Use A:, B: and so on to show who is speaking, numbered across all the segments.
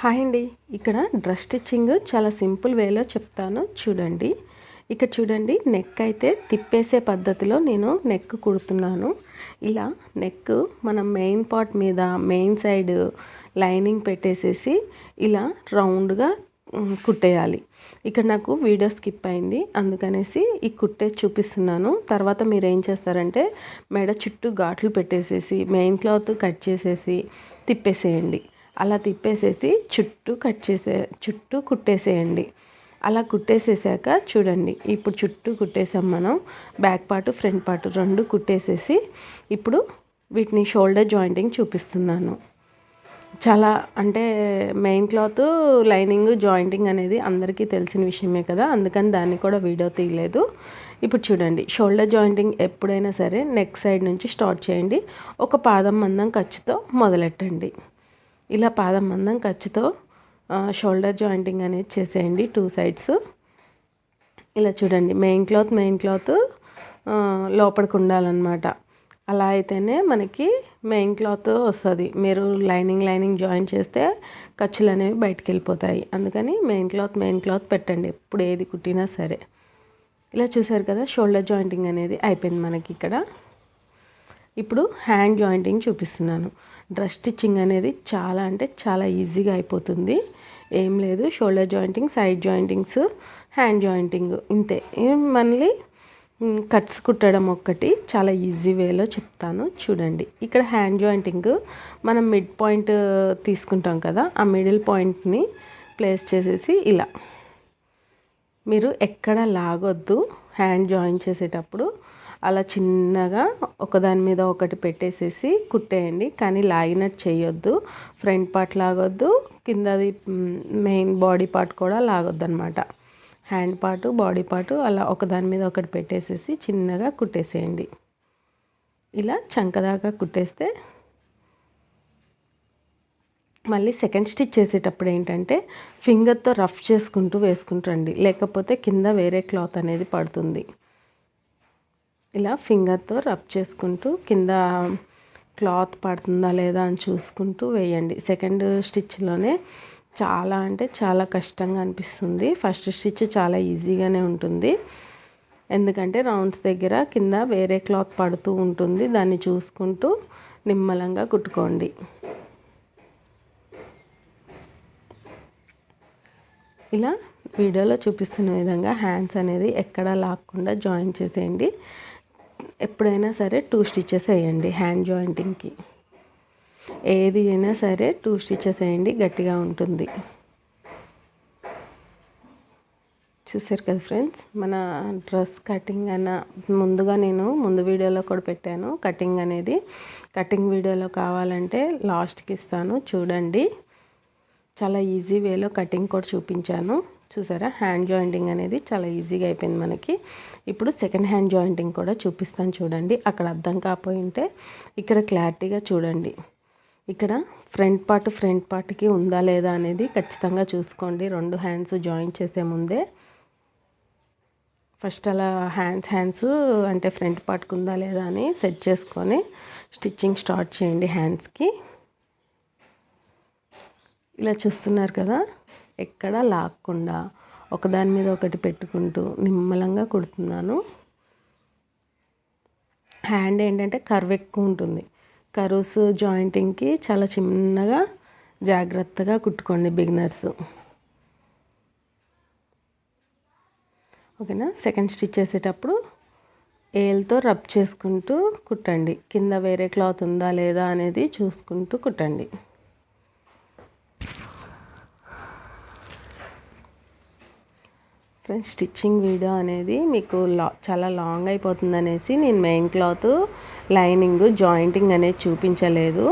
A: Hi అండి. ఇక్కడ dress stitching చాలా సింపుల్ వేలో చెప్తాను చూడండి. ఇక్కడ చూడండి, నెక్ అయితే తిప్పేసే పద్ధతిలో నేను నెక్ కుడుతున్నాను. ఇలా నెక్ మనం మెయిన్ పార్ట్ మీద మెయిన్ సైడ్ లైనింగ్ పెట్టేసేసి ఇలా రౌండ్గా కుట్టేయాలి. ఇక్కడ నాకు వీడియో స్కిప్ అయింది, అందుకనేసి ఈ కుట్టేసి చూపిస్తున్నాను. తర్వాత మీరు ఏం చేస్తారంటే మెడ చుట్టూ ఘాట్లు పెట్టేసేసి మెయిన్ క్లాత్ కట్ చేసేసి తిప్పేసేయండి. అలా తిప్పేసేసి చుట్టూ కుట్టేసేయండి. అలా కుట్టేసేసాక చూడండి, ఇప్పుడు చుట్టూ కుట్టేసాం మనం. బ్యాక్ పార్ట్ ఫ్రంట్ పార్ట్ రెండు కుట్టేసేసి ఇప్పుడు వీటిని షోల్డర్ జాయింటింగ్ చూపిస్తున్నాను. చాలా అంటే మెయిన్ క్లాత్ లైనింగ్ జాయింటింగ్ అనేది అందరికీ తెలిసిన విషయమే కదా, అందుకని దాన్ని కూడా వీడియో తీయలేదు. ఇప్పుడు చూడండి, షోల్డర్ జాయింటింగ్ ఎప్పుడైనా సరే నెక్ సైడ్ నుంచి స్టార్ట్ చేయండి. ఒక పాదం మందం ఖర్చుతో మొదలెట్టండి. ఇలా పాదం మందం ఖర్చుతో షోల్డర్ జాయింటింగ్ అనేది చేసేయండి 2 సైడ్స్. ఇలా చూడండి, మెయిన్ క్లాత్ లోపలికి ఉండాలన్నమాట. అలా అయితేనే మనకి మెయిన్ క్లాత్ వస్తుంది. మీరు లైనింగ్ జాయిన్ చేస్తే ఖర్చులు అనేవి బయటికి వెళ్ళిపోతాయి. అందుకని మెయిన్ క్లాత్ పెట్టండి ఎప్పుడు ఏది కుట్టినా సరే. ఇలా చూసారు కదా, షోల్డర్ జాయింటింగ్ అనేది అయిపోయింది మనకి. ఇక్కడ ఇప్పుడు హ్యాండ్ జాయింటింగ్ చూపిస్తున్నాను. డ్రెస్ స్టిచ్చింగ్ అనేది చాలా అంటే చాలా ఈజీగా అయిపోతుంది. ఏం లేదు, shoulder jointing, side jointings, hand jointing ఇంతే. మళ్ళీ కట్స్ కుట్టడం ఒక్కటి చాలా ఈజీ వేలో చెప్తాను చూడండి. ఇక్కడ హ్యాండ్ జాయింటింగ్ మనం మిడ్ పాయింట్ తీసుకుంటాం కదా, ఆ మిడిల్ పాయింట్ని ప్లేస్ చేసేసి ఇలా మీరు ఎక్కడ లాగొద్దు. హ్యాండ్ జాయిన్ చేసేటప్పుడు అలా చిన్నగా ఒకదాని మీద ఒకటి పెట్టేసేసి కుట్టేయండి, కానీ లాగినట్టు చేయొద్దు. ఫ్రంట్ పార్ట్ లాగొద్దు, కిందది మెయిన్ బాడీ పార్ట్ కూడా లాగొద్దు అనమాట. హ్యాండ్ పార్ట్, బాడీ పార్ట్ అలా ఒకదాని మీద ఒకటి పెట్టేసేసి చిన్నగా కుట్టేసేయండి. ఇలా చంకదాకా కుట్టేస్తే మళ్ళీ సెకండ్ స్టిచ్ చేసేటప్పుడు ఏంటంటే ఫింగర్తో రఫ్ చేసుకుంటూ వేసుకుంటండి, లేకపోతే కింద వేరే క్లాత్ అనేది పడుతుంది. ఇలా ఫింగర్తో రబ్ చేసుకుంటూ కింద క్లాత్ పడుతుందా లేదా అని చూసుకుంటూ వేయండి. సెకండ్ స్టిచ్లోనే చాలా అంటే చాలా కష్టంగా అనిపిస్తుంది. ఫస్ట్ స్టిచ్ చాలా ఈజీగానే ఉంటుంది, ఎందుకంటే రౌండ్స్ దగ్గర కింద వేరే క్లాత్ పడుతూ ఉంటుంది. దాన్ని చూసుకుంటూ నిమ్మలంగా కుట్టుకోండి. ఇలా వీడియోలో చూపిస్తున్న విధంగా హ్యాండ్స్ అనేది ఎక్కడా లాక్కుండా జాయిన్ చేసేయండి. ఎప్పుడైనా సరే 2 స్టిచెస్ వేయండి. హ్యాండ్ జాయింటింగ్కి ఏది అయినా సరే 2 స్టిచెస్ వేయండి, గట్టిగా ఉంటుంది. చూసారు కదా ఫ్రెండ్స్, మన డ్రెస్ కటింగ్ ముందుగా నేను ముందు వీడియోలో కూడా పెట్టాను కటింగ్ అనేది. కటింగ్ వీడియోలో కావాలంటే లాస్ట్కి ఇస్తాను చూడండి. చాలా ఈజీ వేలో కటింగ్ కూడా చూపించాను. చూసారా, హ్యాండ్ జాయింటింగ్ అనేది చాలా ఈజీగా అయిపోయింది మనకి. ఇప్పుడు సెకండ్ హ్యాండ్ జాయింటింగ్ కూడా చూపిస్తాను చూడండి. అక్కడ అర్థం కాకపోయింటే ఇక్కడ క్లారిటీగా చూడండి. ఇక్కడ ఫ్రంట్ పార్ట్కి ఉందా లేదా అనేది ఖచ్చితంగా చూసుకోండి 2 హ్యాండ్స్ జాయిన్ చేసే ముందే. ఫస్ట్ అలా హ్యాండ్స్ అంటే ఫ్రంట్ పార్ట్కి ఉందా లేదా అని సెట్ చేసుకొని స్టిచ్చింగ్ స్టార్ట్ చేయండి హ్యాండ్స్కి. ఇలా చూస్తున్నారు కదా, ఎక్కడ లాక్కుండా ఒకదాని మీద ఒకటి పెట్టుకుంటూ నిమ్మలంగా కుడుతున్నాను. హ్యాండ్ ఏంటంటే కర్వ్ ఎక్కువ ఉంటుంది. కర్వ్స్ జాయింటింగ్కి చాలా చిన్నగా జాగ్రత్తగా కుట్టుకోండి బిగినర్స్. ఓకేనా. సెకండ్ స్టిచ్ చేసేటప్పుడు ఏల్తో రబ్ చేసుకుంటూ కుట్టండి. కింద వేరే క్లాత్ ఉందా లేదా అనేది చూసుకుంటూ కుట్టండి. ఫ్రెండ్స్, స్టిచ్చింగ్ వీడియో అనేది మీకు చాలా లాంగ్ అయిపోతుంది అనేసి నేను మెయిన్ క్లాత్ లైనింగ్ జాయింటింగ్ అనేది చూపించలేదు.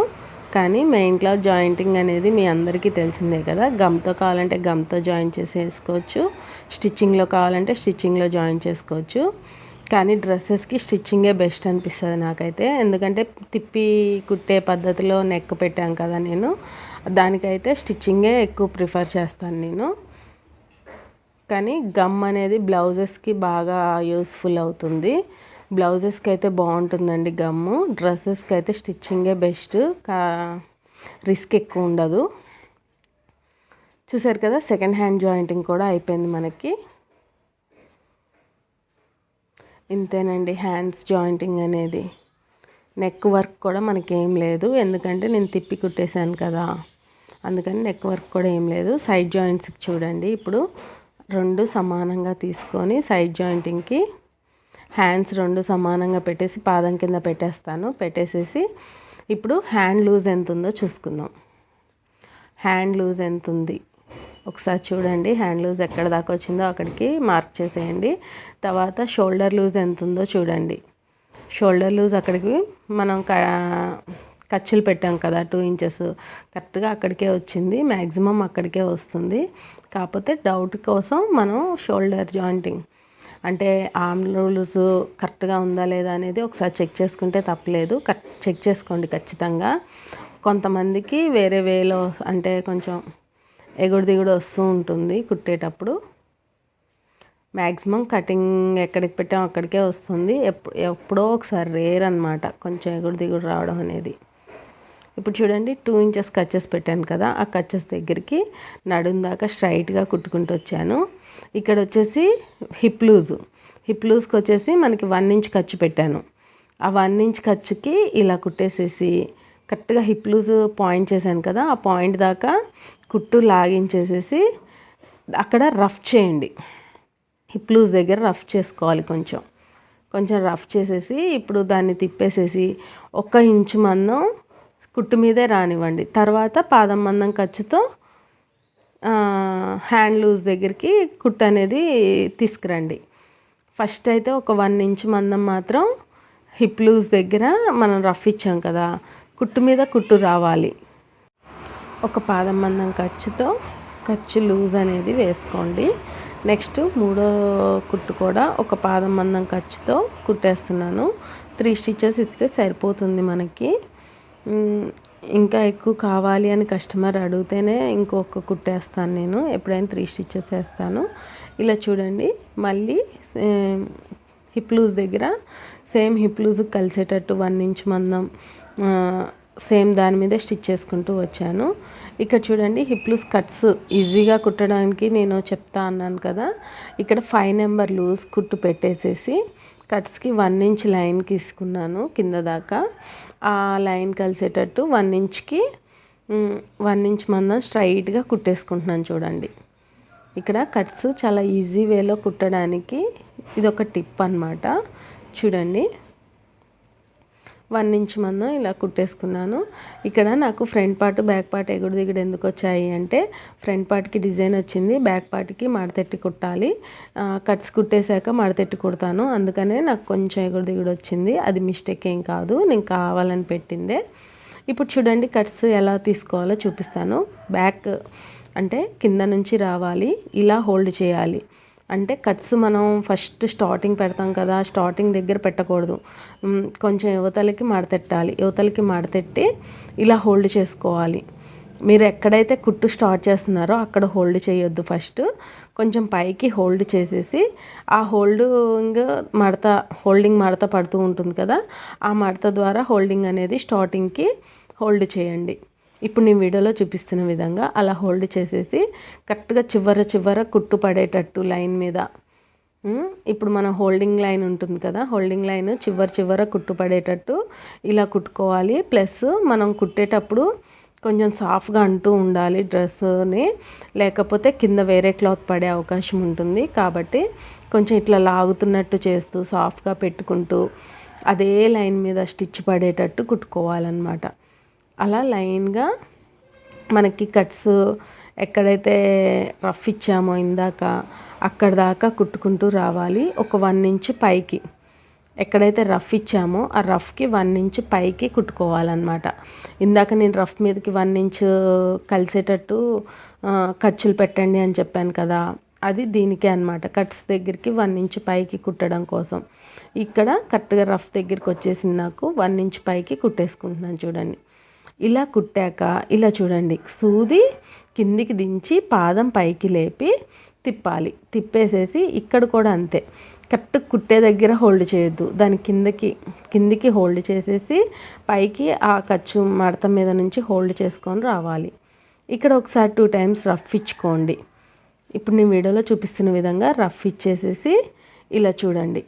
A: కానీ మెయిన్ క్లాత్ జాయింటింగ్ అనేది మీ అందరికీ తెలిసిందే కదా. గమ్తో కావాలంటే గమ్తో జాయిన్ చేసేసుకోవచ్చు, స్టిచ్చింగ్లో కావాలంటే స్టిచ్చింగ్లో జాయిన్ చేసుకోవచ్చు. కానీ డ్రెస్సెస్కి స్టిచ్చింగే బెస్ట్ అనిపిస్తుంది నాకైతే, ఎందుకంటే తిప్పి కుట్టే పద్ధతిలో నెక్ పెట్టాం కదా నేను, దానికైతే స్టిచ్చింగే ఎక్కువ ప్రిఫర్ చేస్తాను నేను. కానీ గమ్ అనేది బ్లౌజెస్కి బాగా యూస్ఫుల్ అవుతుంది. బ్లౌజెస్కి అయితే బాగుంటుందండి గమ్ము. డ్రెస్సెస్కి అయితే స్టిచ్చింగే బెస్ట్, రిస్క్ ఎక్కువ ఉండదు. చూసారు కదా, సెకండ్ హ్యాండ్ జాయింటింగ్ కూడా అయిపోయింది మనకి. ఇంతేనండి హ్యాండ్స్ జాయింటింగ్ అనేది. నెక్ వర్క్ కూడా మనకి ఏం లేదు, ఎందుకంటే నేను తిప్పి కుట్టేశాను కదా, అందుకని నెక్ వర్క్ కూడా ఏం లేదు. సైడ్ జాయింట్స్కి చూడండి, ఇప్పుడు 2 సమానంగా తీసుకొని సైడ్ జాయింటింగ్కి హ్యాండ్స్ 2 సమానంగా పెట్టేసి పాదం కింద పెట్టేసేసి ఇప్పుడు హ్యాండ్ లూజ్ ఎంత ఉందో చూసుకుందాం. హ్యాండ్ లూజ్ ఎంత ఉంది ఒకసారి చూడండి. హ్యాండ్ లూజ్ ఎక్కడ దాకా వచ్చిందో అక్కడికి మార్క్ చేసేయండి. తర్వాత షోల్డర్ లూజ్ ఎంత ఉందో చూడండి. షోల్డర్ లూజ్ అక్కడికి మనం ఖర్చులు పెట్టాం కదా 2 ఇంచెస్, కరెక్ట్గా అక్కడికే వచ్చింది, మ్యాక్సిమం అక్కడికే వస్తుంది. కాకపోతే డౌట్ కోసం మనం షోల్డర్ జాయింటింగ్ అంటే ఆర్మ్ లూజ్ కరెక్ట్గా ఉందా లేదా అనేది ఒకసారి చెక్ చేసుకుంటే తప్పలేదు. చెక్ చేసుకోండి ఖచ్చితంగా. కొంతమందికి వేరే వేలో అంటే కొంచెం ఎగుడు దిగుడు వస్తూ ఉంటుంది కుట్టేటప్పుడు. మ్యాక్సిమం కటింగ్ ఎక్కడికి పెట్టాం అక్కడికే వస్తుంది. ఎప్పుడో ఒకసారి రేర్ అనమాట కొంచెం ఎగుడు దిగుడు రావడం అనేది. ఇప్పుడు చూడండి 2 ఇంచెస్ కచ్చెస్ పెట్టాను కదా, ఆ కచ్చెస్ దగ్గరికి నడుం దాకా స్ట్రైట్గా కుట్టుకుంటూ వచ్చాను. ఇక్కడ వచ్చేసి హిప్ లూజ్కి వచ్చేసి మనకి 1 ఇంచ్ ఖర్చు పెట్టాను. ఆ 1 ఇంచ్ ఖర్చుకి ఇలా కుట్టేసేసి కరెక్ట్గా హిప్ లూజ్ పాయింట్ చేశాను కదా, ఆ పాయింట్ దాకా కుట్టు లాగించేసేసి అక్కడ రఫ్ చేయండి. హిప్ లూజ్ దగ్గర రఫ్ చేసుకోవాలి, కొంచెం రఫ్ చేసేసి ఇప్పుడు దాన్ని తిప్పేసేసి 1 ఇంచు మందం కుట్టు మీదే రానివ్వండి. తర్వాత పాదం మందం ఖర్చుతో హ్యాండ్ లూజ్ దగ్గరికి కుట్టు అనేది తీసుకురండి. ఫస్ట్ అయితే ఒక 1 ఇంచ్ మందం మాత్రం హిప్ లూజ్ దగ్గర మనం రఫ్ ఇచ్చాం కదా, కుట్టు మీద కుట్టు రావాలి. ఒక పాదం మందం ఖర్చు లూజ్ అనేది వేసుకోండి. నెక్స్ట్ 3వ కుట్టు కూడా ఒక పాదం మందం ఖర్చుతో కుట్టేస్తున్నాను. 3 స్టిచెస్ ఇస్తే సరిపోతుంది మనకి. ఇంకా ఎక్కువ కావాలి అని కస్టమర్ అడిగితేనే ఇంకొక కుట్టేస్తాను నేను, ఎప్పుడైనా 3 స్టిచెస్ వేస్తాను. ఇలా చూడండి, మళ్ళీ హిప్ లూజ్ దగ్గర సేమ్ హిప్ లూజ్కి కలిసేటట్టు 1 ఇంచ్ మందం సేమ్ దాని మీద స్టిచ్ చేసుకుంటూ వచ్చాను. ఇక్కడ చూడండి హిప్ లూజ్ కట్స్ ఈజీగా కుట్టడానికి నేను చెప్తా అన్నాను కదా, ఇక్కడ 5 నెంబర్ లూజ్ కుట్టు పెట్టేసేసి కట్స్కి 1 ఇంచ్ లైన్ తీసుకున్నాను కింద దాకా. ఆ లైన్ కలిసేటట్టు 1 ఇంచ్కి 1 ఇంచ్ మందం స్ట్రైట్గా కుట్టేసుకుంటున్నాను. చూడండి ఇక్కడ కట్స్ చాలా ఈజీ వేలో కుట్టడానికి ఇదొక టిప్ అన్నమాట. చూడండి 1 ఇంచ్ మందం ఇలా కుట్టేసుకున్నాను. ఇక్కడ నాకు ఫ్రంట్ పార్ట్ బ్యాక్ పార్ట్ ఎగుడు దిగుడు ఎందుకు వచ్చాయి అంటే, ఫ్రంట్ పార్ట్కి డిజైన్ వచ్చింది, బ్యాక్ పార్ట్కి మడతెట్టి కుట్టాలి. కట్స్ కుట్టేశాక మడతెట్టి కుడతాను, అందుకనే నాకు కొంచెం ఎగుడు దిగుడు వచ్చింది. అది మిస్టేక్ ఏం కాదు, నేను కావాలని పెట్టిందే. ఇప్పుడు చూడండి కట్స్ ఎలా తీసుకోవాలో చూపిస్తాను. బ్యాక్ అంటే కింద నుంచి రావాలి, ఇలా హోల్డ్ చేయాలి. అంటే కట్స్ మనం ఫస్ట్ స్టార్టింగ్ పెడతాం కదా, స్టార్టింగ్ దగ్గర పెట్టకూడదు, కొంచెం యువతలకి మడతెట్టి ఇలా హోల్డ్ చేసుకోవాలి. మీరు ఎక్కడైతే కుట్టు స్టార్ట్ చేస్తున్నారో అక్కడ హోల్డ్ చేయొద్దు, ఫస్ట్ కొంచెం పైకి హోల్డ్ చేసేసి ఆ హోల్డింగ్ మడత పడుతూ ఉంటుంది కదా, ఆ మడత ద్వారా హోల్డింగ్ అనేది స్టార్టింగ్కి హోల్డ్ చేయండి. ఇప్పుడు నేను వీడియోలో చూపిస్తున్న విధంగా అలా హోల్డ్ చేసేసి కరెక్ట్గా చివర కుట్టు పడేటట్టు లైన్ మీద. ఇప్పుడు మన హోల్డింగ్ లైన్ ఉంటుంది కదా, హోల్డింగ్ లైన్ చివర కుట్టు పడేటట్టు ఇలా కుట్టుకోవాలి. ప్లస్ మనం కుట్టేటప్పుడు కొంచెం సాఫ్ట్గా అంటూ ఉండాలి డ్రెస్ని, లేకపోతే కింద వేరే క్లాత్ పడే అవకాశం ఉంటుంది. కాబట్టి కొంచెం ఇట్లా లాగుతున్నట్టు చేస్తూ సాఫ్ట్గా పెట్టుకుంటూ అదే లైన్ మీద స్టిచ్ పడేటట్టు కుట్టుకోవాలన్నమాట. అలా లైన్గా మనకి కట్స్ ఎక్కడైతే రఫ్ ఇచ్చామో ఇందాక అక్కడ దాకా కుట్టుకుంటూ రావాలి. ఒక 1 ఇంచ్ పైకి ఎక్కడైతే రఫ్ ఇచ్చామో ఆ రఫ్కి 1 ఇంచ్ పైకి కుట్టుకోవాలన్నమాట. ఇందాక నేను రఫ్ మీదకి 1 ఇంచ్ కలిసేటట్టు ఖర్చులు పెట్టండి అని చెప్పాను కదా, అది దీనికే అన్నమాట. కట్స్ దగ్గరికి 1 ఇంచ్ పైకి కుట్టడం కోసం ఇక్కడ కరెక్ట్గా రఫ్ దగ్గరికి వచ్చేసింది, నాకు 1 ఇంచ్ పైకి కుట్టేసుకుంటున్నాను. చూడండి ఇలా కుట్టాక ఇలా చూడండి, సూది కిందికి దించి పాదం పైకి లేపి తిప్పాలి. తిప్పేసేసి ఇక్కడ కూడా అంతే, కరెక్ట్ కుట్టే దగ్గర హోల్డ్ చేయొద్దు, దాని కిందికి హోల్డ్ చేసేసి పైకి ఆ ఖర్చు మడత మీద నుంచి హోల్డ్ చేసుకొని రావాలి. ఇక్కడ ఒకసారి 2 టైమ్స్ రఫ్ ఇచ్చుకోండి. ఇప్పుడు నేను వీడియోలో చూపిస్తున్న విధంగా రఫ్ ఇచ్చేసేసి ఇలా చూడండి,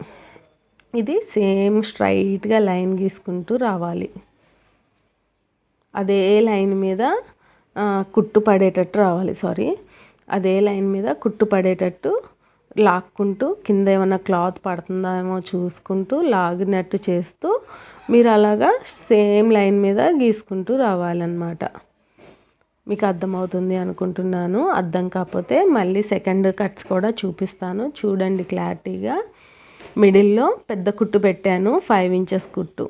A: ఇది సేమ్ స్ట్రైట్గా లైన్ గీసుకుంటూ రావాలి. అదే లైన్ మీద కుట్టు పడేటట్టు రావాలి. అదే లైన్ మీద కుట్టు పడేటట్టు లాక్కుంటూ కింద ఏమైనా క్లాత్ పడుతుందా ఏమో చూసుకుంటూ లాగినట్టు చేస్తూ మీరు అలాగా సేమ్ లైన్ మీద గీసుకుంటూ రావాలన్నమాట. మీకు అర్థమవుతుంది అనుకుంటున్నాను. అర్థం కాకపోతే మళ్ళీ సెకండ్ కట్స్ కూడా చూపిస్తాను, చూడండి క్లారిటీగా. మిడిల్లో పెద్ద కుట్టు పెట్టాను, 5 ఇంచెస్ కుట్టు.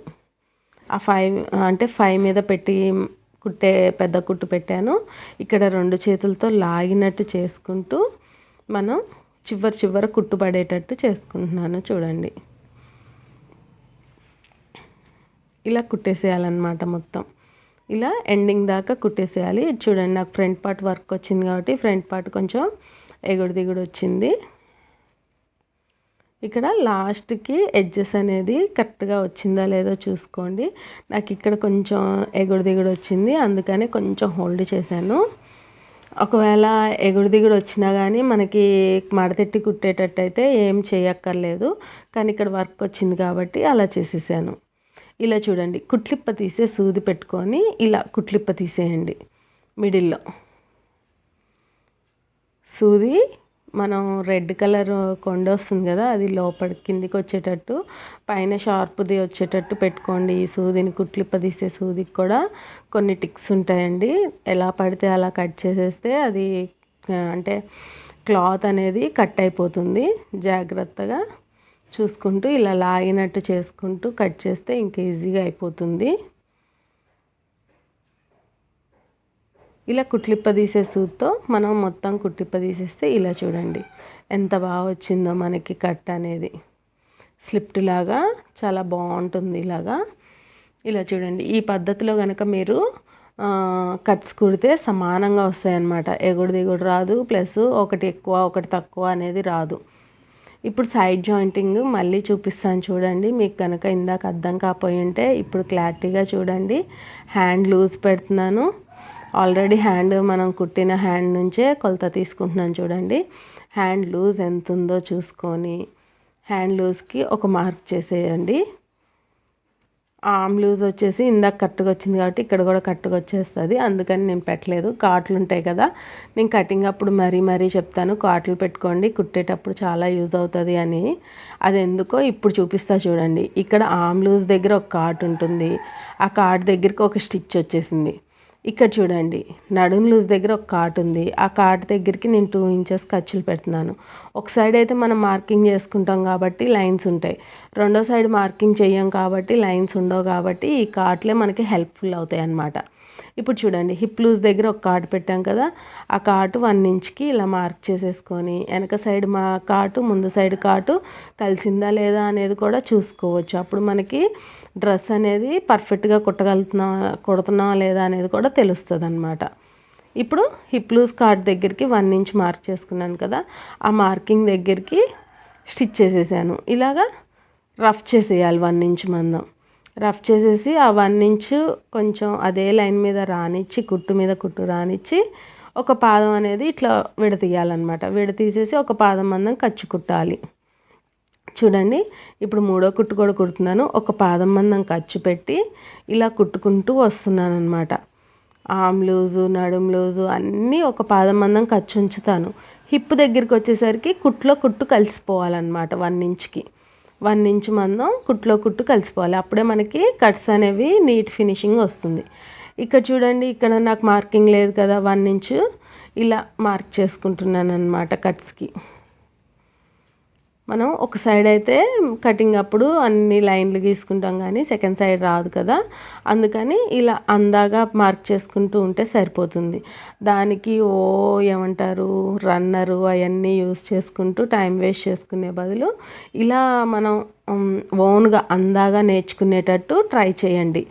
A: ఆ 5 మీద పెట్టి కుట్టే పెద్ద కుట్టు పెట్టాను. ఇక్కడ 2 చేతులతో లాగినట్టు చేసుకుంటూ మనం చివర కుట్టు పడేటట్టు చేసుకుంటున్నాను. చూడండి, ఇలా కుట్టేసేయాలన్నమాట. మొత్తం ఇలా ఎండింగ్ దాకా కుట్టేసేయాలి. చూడండి, నాకు ఫ్రంట్ పార్ట్ వర్క్ వచ్చింది కాబట్టి ఫ్రంట్ పార్ట్ కొంచెం ఎగుడు దిగుడు వచ్చింది. ఇక్కడ లాస్ట్కి ఎడ్జెస్ అనేది కరెక్ట్గా వచ్చిందా లేదో చూసుకోండి. నాకు ఇక్కడ కొంచెం ఎగుడు దిగుడు వచ్చింది, అందుకని కొంచెం హోల్డ్ చేశాను. ఒకవేళ ఎగుడు దిగుడు వచ్చినా కానీ మనకి మడతెట్టి కుట్టేటట్టు అయితే ఏం చేయక్కర్లేదు, కానీ ఇక్కడ వర్క్ వచ్చింది కాబట్టి అలా చేసేసాను. ఇలా చూడండి, కుట్లిప్ప తీసే సూది పెట్టుకొని ఇలా కుట్లిప్ప తీసేయండి. మిడిల్లో సూది మనం రెడ్ కలర్ కొండ వస్తుంది కదా, అది లోపల కిందికి వచ్చేటట్టు పైన షార్ప్ది వచ్చేటట్టు పెట్టుకోండి. ఈ సూదిని కుట్లిప్ప తీసే సూదికి కూడా కొన్ని టిక్స్ ఉంటాయండి. ఎలా పడితే అలా కట్ చేసేస్తే అది అంటే క్లాత్ అనేది కట్ అయిపోతుంది. జాగ్రత్తగా చూసుకుంటూ ఇలా లాగినట్టు చేసుకుంటూ కట్ చేస్తే ఇంకా ఈజీగా అయిపోతుంది. ఇలా కుట్లిప్ప తీసే సూదితో మనం మొత్తం కుట్లిప్ప తీసేస్తే ఇలా చూడండి ఎంత బాగా వచ్చిందో మనకి కట్ అనేది. స్లిప్ట్ లాగా చాలా బాగుంటుంది. ఇలా చూడండి, ఈ పద్ధతిలో కనుక మీరు కట్స్ కుడితే సమానంగా వస్తాయన్నమాట. ఎగుడు దిగుడు రాదు, ప్లస్ ఒకటి ఎక్కువ ఒకటి తక్కువ అనేది రాదు. ఇప్పుడు సైడ్ జాయింటింగ్ మళ్ళీ చూపిస్తాను చూడండి. మీకు కనుక ఇందాక అర్థం కాకపోయి ఉంటే ఇప్పుడు క్లారిటీగా చూడండి. హ్యాండ్ లూజ్ పెడుతున్నాను. ఆల్రెడీ హ్యాండ్ మనం కుట్టిన హ్యాండ్ నుంచే కొలత తీసుకుంటున్నాను చూడండి. హ్యాండ్ లూజ్ ఎంత ఉందో చూసుకొని హ్యాండ్ లూజ్కి ఒక మార్క్ చేసేయండి. ఆర్మ్ లూజ్ వచ్చేసి ఇందాక కట్టుగా వచ్చింది కాబట్టి ఇక్కడ కూడా కట్టుగా వచ్చేస్తుంది, అందుకని నేను పెట్టలేదు. కాట్లు ఉంటాయి కదా, నేను కటింగ్ అప్పుడు మరీ చెప్తాను, కాట్లు పెట్టుకోండి కుట్టేటప్పుడు చాలా యూజ్ అవుతుంది అని. అది ఎందుకో ఇప్పుడు చూపిస్తా చూడండి. ఇక్కడ ఆర్మ్ లూజ్ దగ్గర ఒక కాట్ ఉంటుంది, ఆ కాట్ దగ్గరికి ఒక స్టిచ్ వచ్చేసింది. ఇక్కడ చూడండి, నడుం లూజ్ దగ్గర ఒక కాట్ ఉంది, ఆ కాట్ దగ్గరికి నేను 2 ఇంచెస్ ఖర్చులు పెడుతున్నాను. ఒక సైడ్ అయితే మనం మార్కింగ్ చేసుకుంటాం కాబట్టి లైన్స్ ఉంటాయి, రెండో సైడ్ మార్కింగ్ చెయ్యం కాబట్టి లైన్స్ ఉండవు. కాబట్టి ఈ కాట్లే మనకి హెల్ప్ఫుల్ అవుతాయి అన్నమాట. ఇప్పుడు చూడండి, హిప్ లూజ్ దగ్గర ఒక కాటు పెట్టాం కదా, ఆ కాటు 1 ఇంచ్కి ఇలా మార్క్ చేసేసుకొని వెనక సైడ్ మా కాటు ముందు సైడ్ కాటు కలిసిందా లేదా అనేది కూడా చూసుకోవచ్చు. అప్పుడు మనకి డ్రెస్ అనేది పర్ఫెక్ట్గా కుడుతున్నాం లేదా అనేది కూడా తెలుస్తుంది అన్నమాట. ఇప్పుడు హిప్ లూజ్ కాట్ దగ్గరికి 1 ఇంచ్ మార్క్ చేసుకున్నాను కదా, ఆ మార్కింగ్ దగ్గరికి స్టిచ్ చేసేసాను. ఇలాగా రఫ్ చేసేయాలి 1 ఇంచ్ మందం. రఫ్ చేసేసి ఆ 1 ఇంచ్ కొంచెం అదే లైన్ మీద రానిచ్చి కుట్టు మీద కుట్టు రానిచ్చి ఒక పాదం అనేది ఇట్లా విడతీయాలన్నమాట. విడతీసేసి ఒక పాదం మందం ఖర్చు కుట్టాలి. చూడండి, ఇప్పుడు 3వ కుట్టు కూడా కుడుతున్నాను. ఒక పాదం మందం ఖర్చు పెట్టి ఇలా కుట్టుకుంటూ వస్తున్నాను అన్నమాట. ఆర్మ్ లూజు నడుం లూజు అన్నీ ఒక పాదం మందం ఖర్చు ఉంచుతాను. హిప్ దగ్గరికి వచ్చేసరికి కుట్లో కుట్టు కలిసిపోవాలన్నమాట. 1 ఇంచ్కి 1 ఇంచ్ మందం కుట్లో కుట్టు కలిసిపోవాలి, అప్పుడే మనకి కట్స్ అనేవి నీట్ ఫినిషింగ్ వస్తుంది. ఇక్కడ చూడండి, ఇక్కడ నాకు మార్కింగ్ లేదు కదా, 1 ఇంచ్ ఇలా మార్క్ చేసుకుంటున్నాను అన్నమాట కట్స్కి. మనం ఒక సైడ్ అయితే కటింగ్ అప్పుడు అన్ని లైన్లు గీసుకుంటాం కానీ సెకండ్ సైడ్ రాదు కదా, అందుకని ఇలా అందాగా మార్క్ చేసుకుంటూ ఉంటే సరిపోతుంది. దానికి ఏమంటారు రన్నరు అవన్నీ యూస్ చేసుకుంటూ టైం వేస్ట్ చేసుకునే బదులు ఇలా మనం ఓన్గా అందాగా నేర్చుకునేటట్టు ట్రై చేయండి.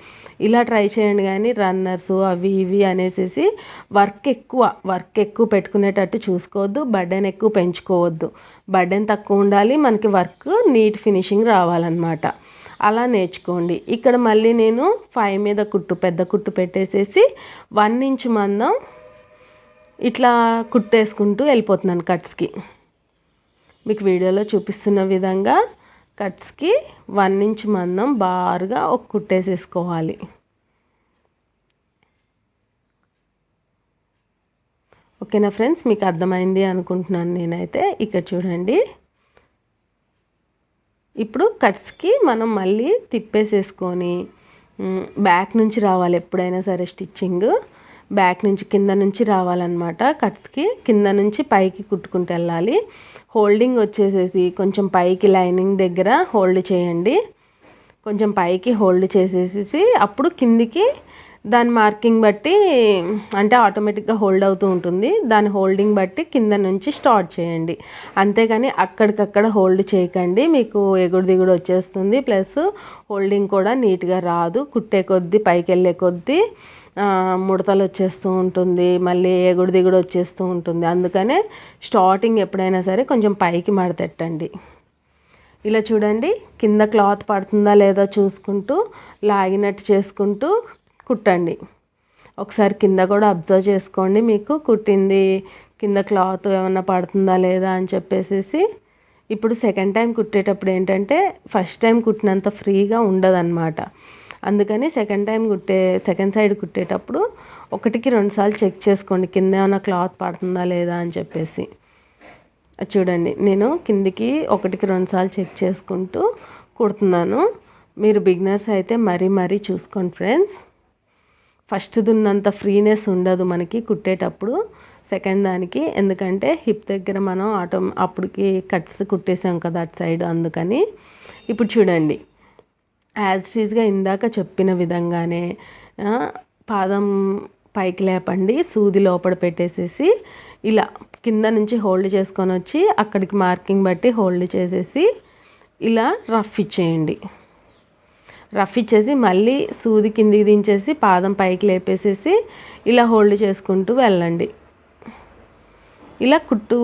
A: ఇలా ట్రై చేయండి, కానీ రన్నర్స్ అవి ఇవి అనేసి వర్క్ ఎక్కువ పెట్టుకునేటట్టు చూసుకోవద్దు. బర్డెన్ ఎక్కువ పెంచుకోవద్దు, బర్డెన్ తక్కువ ఉండాలి, మనకి వర్క్ నీట్ ఫినిషింగ్ రావాలన్నమాట. అలా నేర్చుకోండి. ఇక్కడ మళ్ళీ నేను 5 మీద కుట్టు పెద్ద కుట్టు పెట్టేసేసి 1 ఇంచ్ మందం ఇట్లా కుట్టేసుకుంటూ వెళ్ళిపోతున్నాను కట్స్కి. మీకు వీడియోలో చూపిస్తున్న విధంగా కట్స్కి 1 ఇంచ్ మందం బారుగా ఒక కుట్టేసేసుకోవాలి. ఓకేనా ఫ్రెండ్స్, మీకు అర్థమైంది అనుకుంటున్నాను నేనైతే. ఇక్కడ చూడండి, ఇప్పుడు కట్స్కి మనం మళ్ళీ తిప్పేసేసుకొని బ్యాక్ నుంచి రావాలి. ఎప్పుడైనా సరే స్టిచ్చింగ్ బ్యాక్ నుంచి కింద నుంచి రావాలన్నమాట. కట్స్కి కింద నుంచి పైకి కుట్టుకుంటూ వెళ్ళాలి. హోల్డింగ్ వచ్చేసేసి కొంచెం పైకి లైనింగ్ దగ్గర హోల్డ్ చేయండి. కొంచెం పైకి హోల్డ్ చేసేసి అప్పుడు కిందికి దాని మార్కింగ్ బట్టి, అంటే ఆటోమేటిక్గా హోల్డ్ అవుతూ ఉంటుంది, దాని హోల్డింగ్ బట్టి కింద నుంచి స్టార్ట్ చేయండి. అంతేగాని అక్కడికక్కడ హోల్డ్ చేయకండి, మీకు ఎగుడు దిగుడు వచ్చేస్తుంది. ప్లస్ హోల్డింగ్ కూడా నీట్గా రాదు. కుట్టే కొద్దీ పైకి వెళ్ళే కొద్దీ ముడతలు వచ్చేస్తూ ఉంటుంది, మళ్ళీ ఎగుడు దిగుడు వచ్చేస్తూ ఉంటుంది. అందుకనే స్టార్టింగ్ ఎప్పుడైనా సరే కొంచెం పైకి మడతెట్టండి. ఇలా చూడండి, కింద క్లాత్ పడుతుందా లేదా చూసుకుంటూ లాగినట్టు చేసుకుంటూ కుట్టండి. ఒకసారి కింద కూడా అబ్జర్వ్ చేసుకోండి, మీకు కుట్టింది కింద క్లాత్ ఏమన్నా పడుతుందా లేదా అని చెప్పేసి. ఇప్పుడు సెకండ్ టైం కుట్టేటప్పుడు ఏంటంటే ఫస్ట్ టైం కుట్టినంత ఫ్రీగా ఉండదన్నమాట. అందుకని సెకండ్ సైడ్ కుట్టేటప్పుడు 1కి 2 సార్లు చెక్ చేసుకోండి కింద ఏమైనా క్లాత్ పడుతుందా లేదా అని చెప్పేసి. చూడండి, నేను కిందికి 1కి 2 సార్లు చెక్ చేసుకుంటూ కుడుతున్నాను. మీరు బిగినర్స్ అయితే మరీ చూసుకోండి ఫ్రెండ్స్. ఫస్ట్ది ఉన్నంత ఫ్రీనెస్ ఉండదు మనకి కుట్టేటప్పుడు సెకండ్ దానికి, ఎందుకంటే హిప్ దగ్గర మనం అప్పటికి కట్స్ కుట్టేసాం కదా అటు సైడ్, అందుకని. ఇప్పుడు చూడండి, యాజ్ టీజ్గా ఇందాక చెప్పిన విధంగానే పాదం పైకి లేపండి, సూది లోపల పెట్టేసేసి ఇలా కింద నుంచి హోల్డ్ చేసుకొని వచ్చి అక్కడికి మార్కింగ్ బట్టి హోల్డ్ చేసేసి ఇలా రఫ్ ఇచ్చేయండి. రఫ్ ఇచ్చేసి మళ్ళీ సూది కిందికి దించేసి పాదం పైకి లేపేసేసి ఇలా హోల్డ్ చేసుకుంటూ వెళ్ళండి. ఇలా కుట్టు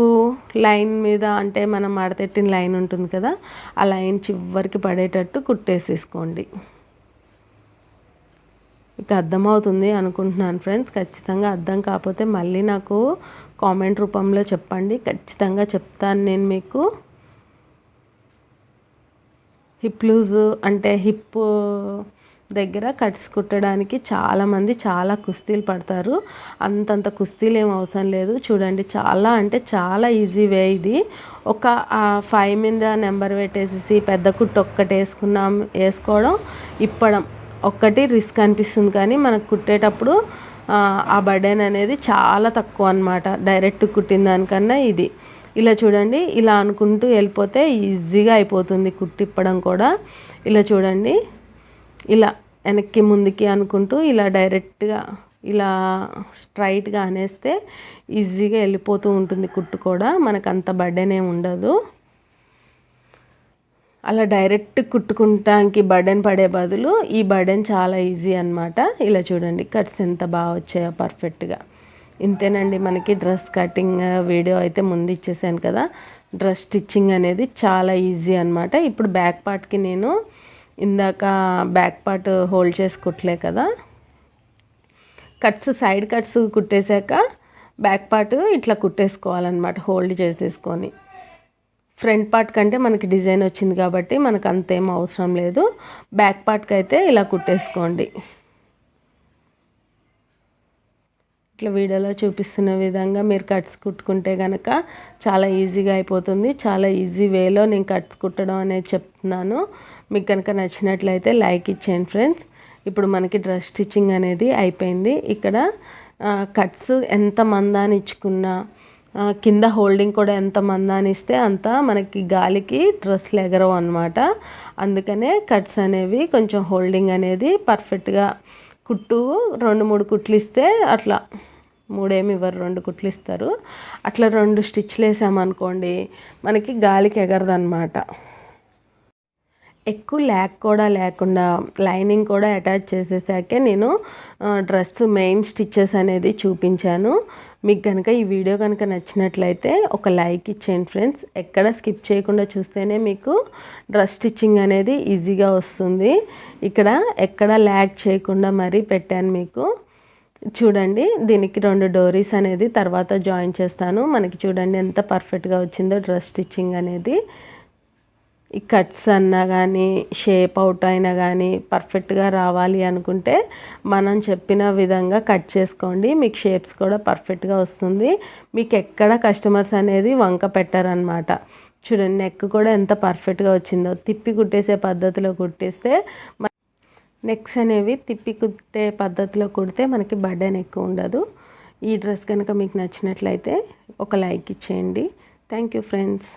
A: లైన్ మీద, అంటే మనం మడతెట్టిన లైన్ ఉంటుంది కదా, ఆ లైన్ చివరికి పడేటట్టు కుట్టేసేసుకోండి. మీకు అర్థమవుతుంది అనుకుంటున్నాను ఫ్రెండ్స్. ఖచ్చితంగా అర్థం కాకపోతే మళ్ళీ నాకు కామెంట్ రూపంలో చెప్పండి, ఖచ్చితంగా చెప్తాను నేను మీకు. హిప్ లూజ్ అంటే హిప్ దగ్గర కట్స్ కుట్టడానికి చాలామంది చాలా కుస్తీలు పడతారు. అంతంత కుస్తీలు ఏం అవసరం లేదు. చూడండి, చాలా అంటే చాలా ఈజీ వే ఇది. ఒక 5 మీద నెంబర్ పెట్టేసేసి పెద్ద కుట్టు ఒక్కటి వేసుకోవడం, ఇప్పడం ఒక్కటి రిస్క్ అనిపిస్తుంది, కానీ మనకు కుట్టేటప్పుడు ఆ బర్డెన్ అనేది చాలా తక్కువ అన్నమాట, డైరెక్ట్ కుట్టిన దానికన్నా ఇది. ఇలా చూడండి, ఇలా అనుకుంటూ వెళ్ళిపోతే ఈజీగా అయిపోతుంది కుట్టిప్పడం కూడా. ఇలా చూడండి, ఇలా వెనక్కి ముందుకి అనుకుంటూ ఇలా డైరెక్ట్గా ఇలా స్ట్రైట్గా అనేస్తే ఈజీగా వెళ్ళిపోతూ ఉంటుంది కుట్టు కూడా, మనకు అంత బర్డెన్ ఏమి ఉండదు. అలా డైరెక్ట్ కుట్టుకుంటానికి బర్డెన్ పడే బదులు ఈ బర్డెన్ చాలా ఈజీ అన్నమాట. ఇలా చూడండి, కట్స్ ఎంత బాగా వచ్చాయో పర్ఫెక్ట్గా. ఇంతేనండి, మనకి డ్రెస్ కటింగ్ వీడియో అయితే ముందు ఇచ్చేసాను కదా. డ్రెస్ స్టిచ్చింగ్ అనేది చాలా ఈజీ అన్నమాట. ఇప్పుడు బ్యాక్ పార్ట్కి నేను ఇందాక బ్యాక్ పార్ట్ హోల్డ్ చేసి కుట్టలే కదా, కట్స్ సైడ్ కట్స్ కుట్టేశాక బ్యాక్ పార్ట్ ఇట్లా కుట్టేసుకోవాలన్నమాట హోల్డ్ చేసేసుకొని. ఫ్రంట్ పార్ట్ కంటే మనకి డిజైన్ వచ్చింది కాబట్టి మనకు అంతేం అవసరం లేదు. బ్యాక్ పార్ట్కి అయితే ఇలా కుట్టేసుకోండి. ఇట్లా వీడియోలో చూపిస్తున్న విధంగా మీరు కట్స్ కుట్టుకుంటే కనుక చాలా ఈజీగా అయిపోతుంది. చాలా ఈజీ వేలో నేను కట్స్ కుట్టడం అనేది చెప్తున్నాను. మీకు కనుక నచ్చినట్లయితే లైక్ ఇచ్చేయండి ఫ్రెండ్స్. ఇప్పుడు మనకి డ్రెస్ స్టిచ్చింగ్ అనేది అయిపోయింది. ఇక్కడ కట్స్ ఎంత మందాన్ని ఇచ్చుకున్నా, కింద హోల్డింగ్ కూడా ఎంత మందాన్ని ఇస్తే అంత మనకి గాలికి డ్రెస్లు ఎగరవు అనమాట. అందుకనే కట్స్ అనేవి కొంచెం హోల్డింగ్ అనేది పర్ఫెక్ట్గా, కుట్టు 2-3 కుట్లు ఇస్తే, అట్లా 3 ఏమి ఇవ్వరు, 2 కుట్లు ఇస్తారు. అట్లా 2 స్టిచ్లు వేసామనుకోండి మనకి గాలికి ఎగరదన్నమాట. ఎక్కువ ల్యాక్ కూడా లేకుండా లైనింగ్ కూడా అటాచ్ చేసేసాకే నేను డ్రెస్ మెయిన్ స్టిచ్చెస్ అనేది చూపించాను. మీకు కనుక ఈ వీడియో కనుక నచ్చినట్లయితే ఒక లైక్ ఇచ్చేయండి ఫ్రెండ్స్. ఎక్కడ స్కిప్ చేయకుండా చూస్తేనే మీకు డ్రెస్ స్టిచ్చింగ్ అనేది ఈజీగా వస్తుంది. ఇక్కడ ఎక్కడ ల్యాక్ చేయకుండా మరీ పెట్టాను మీకు. చూడండి దీనికి 2 డోరీస్ అనేది తర్వాత జాయిన్ చేస్తాను. మనకి చూడండి ఎంత పర్ఫెక్ట్గా వచ్చిందో డ్రెస్ స్టిచ్చింగ్ అనేది. ఈ కట్స్ అన్నా కానీ షేప్ అవుట్ అయినా కానీ పర్ఫెక్ట్గా రావాలి అనుకుంటే మనం చెప్పిన విధంగా కట్ చేసుకోండి. మీకు షేప్స్ కూడా పర్ఫెక్ట్గా వస్తుంది. మీకు ఎక్కడ కస్టమర్స్ అనేది వంక పెట్టారనమాట. చూడండి నెక్ కూడా ఎంత పర్ఫెక్ట్గా వచ్చిందో. తిప్పి కుట్టేసే పద్ధతిలో కుట్టేస్తే నెక్స్ అనేవి తిప్పి కుట్టే పద్ధతిలో కుడితే మనకి బర్డెన్ ఎక్కువ ఉండదు. ఈ డ్రెస్ కనుక మీకు నచ్చినట్లయితే ఒక లైక్ ఇచ్చేయండి. Thank you friends.